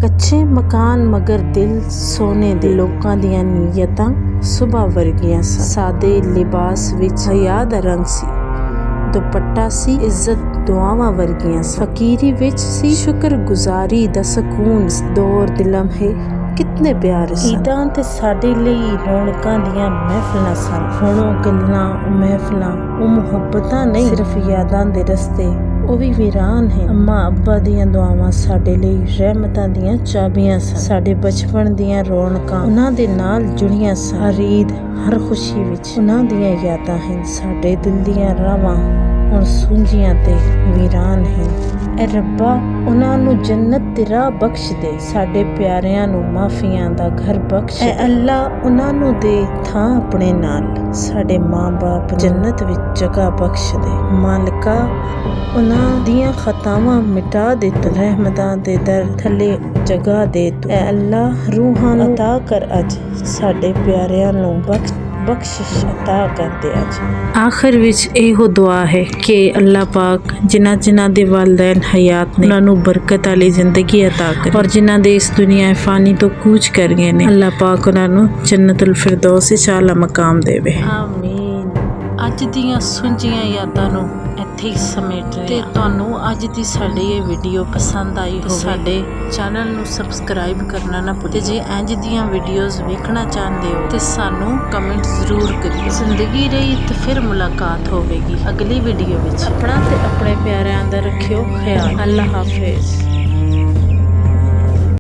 ਕੱਚੇ ਮਕਾਨ ਮਗਰ ਦਿਲ ਸੋਨੇ ਦੇ। ਲੋਕਾਂ ਦੀਆਂ ਨੀਅਤਾਂ ਸੁਬਾ ਵਰਗੀਆਂ ਸਨ। ਸਾਦੇ ਲਿਬਾਸ ਵਿੱਚ ਹਯਾ ਦਾ ਰੰਗ ਸੀ, ਦੁਪੱਟਾ ਸੀ ਇੱਜ਼ਤ ਦੁਆਵਾਂ ਵਰਗੀਆਂ ਸਨ। ਫਕੀਰੀ ਵਿੱਚ ਸੀ ਸ਼ੁਕਰਗੁਜ਼ਾਰੀ ਦਾ ਸਕੂਨ। ਇਸ ਦੌਰ ਦੇ ਲਮਹੇ ਕਿਤਨੇ ਪਿਆਰੇ ਸਨ। ਈਦਾਂ ਤੇ ਸਾਡੇ ਲਈ ਰੌਣਕਾਂ ਦੀਆਂ ਮਹਿਫਲਾਂ ਸਨ। ਹੁਣ ਉਹ ਗੱਲਾਂ, ਉਹ ਮਹਿਫਲਾਂ, ਉਹ ਮੁਹੱਬਤਾਂ ਨਹੀਂ, ਸਿਰਫ ਯਾਦਾਂ ਦੇ ਰਸਤੇ, ਉਹ ਵੀ ਵੀਰਾਨ ਹੈ। ਅੰਮਾ ਅੱਬਾ ਦੀਆਂ ਦੁਆਵਾਂ ਸਾਡੇ ਲਈ ਰਹਿਮਤਾਂ ਦੀਆਂ ਚਾਬੀਆਂ ਸਨ। ਸਾਡੇ ਬਚਪਨ ਦੀਆਂ ਰੌਣਕਾਂ ਉਹਨਾਂ ਦੇ ਨਾਲ ਜੁੜੀਆਂ ਸਨ। ਹਰ ਈਦ, ਹਰ ਖੁਸ਼ੀ ਵਿੱਚ ਉਹਨਾਂ ਦੀਆਂ ਯਾਦਾਂ ਹਨ। ਸਾਡੇ ਦਿਲ ਦੀਆਂ ਰਾਵਾਂ ਹੁਣ ਸੁੰਝੀਆਂ ਤੇ ਵੀਰਾਨ ਹਨ। ਐ ਰੱਬਾ, ਉਹਨਾਂ ਨੂੰ ਜੰਨਤ ਦੀ ਰਾਹ ਬਖਸ਼ ਦੇ। ਸਾਡੇ ਪਿਆਰਿਆਂ ਨੂੰ ਮਾਫੀਆਂ ਦਾ ਘਰ ਬਖਸ਼। ਐ ਅੱਲਾ, ਉਹਨਾਂ ਨੂੰ ਦੇ ਥਾਂ ਆਪਣੇ ਨਾਲ। ਸਾਡੇ ਮਾਂ-ਬਾਪ ਜੰਨਤ ਵਿੱਚ ਜਗ੍ਹਾ ਬਖਸ਼ ਦੇ। ਮਾਲਕਾ, ਉਹਨਾਂ ਦੀਆਂ ਖਤਾਵਾਂ ਮਿਟਾ ਦੇ ਤੂੰ। ਰਹਿਮਤਾਂ ਦੇ ਦਰ ਥੱਲੇ ਜਗ੍ਹਾ ਦੇ ਤੂੰ। ਐ ਅੱਲਾ, ਰੂਹਾਂ ਨੂੰ ਅਤਾ ਕਰ ਅੱਜ। ਸਾਡੇ ਪਿਆਰਿਆਂ ਨੂੰ ਬਖਸ਼ਿਸ਼ ਅਤਾ ਕਰ ਦੇ ਅੱਜ। ਆਖਰ ਵਿੱਚ ਇਹੋ ਦੁਆ ਹੈ ਕਿ ਅੱਲਾ ਪਾਕ ਜਿਨ੍ਹਾਂ ਦੇ ਵਾਲਿदैन ਹਯਾਤ ਨੇ ਉਹਨਾਂ ਨੂੰ ਬਰਕਤ ਵਾਲੀ ਜ਼ਿੰਦਗੀ ਅਤਾ ਕਰੇ, ਔਰ ਜਿਨ੍ਹਾਂ ਦੇ ਇਸ ਦੁਨੀਆ ਫਾਨੀ ਤੋਂ ਕੂਚ ਕਰ ਗਏ ਨੇ, ਅੱਲਾ ਪਾਕ ਉਹਨਾਂ ਨੂੰ ਜੰਨਤੁਲ ਫਿਰਦੌਸ ਵਿੱਚ ਆਲਾ ਮਕਾਮ ਦੇਵੇ। ਆਮੀਨ। ਅੱਜ ਦੀਆਂ ਸੁੰਝੀਆਂ ਯਾਦਾਂ ਨੂੰ ਇੱਥੇ ਹੀ ਸਮੇਟ ਰਹੇ ਤੇ ਤੁਹਾਨੂੰ ਅੱਜ ਦੀ ਸਾਡੀ ਇਹ ਵੀਡੀਓ ਪਸੰਦ ਆਈ ਹੋਵੇ, ਸਾਡੇ ਚੈਨਲ ਨੂੰ ਸਬਸਕ੍ਰਾਈਬ ਕਰਨਾ ਨਾ ਭੁੱਲੋ। ਜੇ ਇੰਜ ਦੀਆਂ ਵੀਡੀਓਜ਼ ਵੇਖਣਾ ਚਾਹੁੰਦੇ ਹੋ ਤੇ ਸਾਨੂੰ ਕਮੈਂਟ ਜ਼ਰੂਰ ਕਰਿਓ। ਜ਼ਿੰਦਗੀ ਰਹੀ ਤੇ ਫਿਰ ਮੁਲਾਕਾਤ ਹੋਵੇਗੀ ਅਗਲੀ ਵੀਡੀਓ ਵਿੱਚ। ਆਪਣਾ ਤੇ ਆਪਣੇ ਪਿਆਰਿਆਂ ਦਾ ਰੱਖਿਓ ਖਿਆਲ। ਅੱਲਾ ਹਾਫਿਜ਼।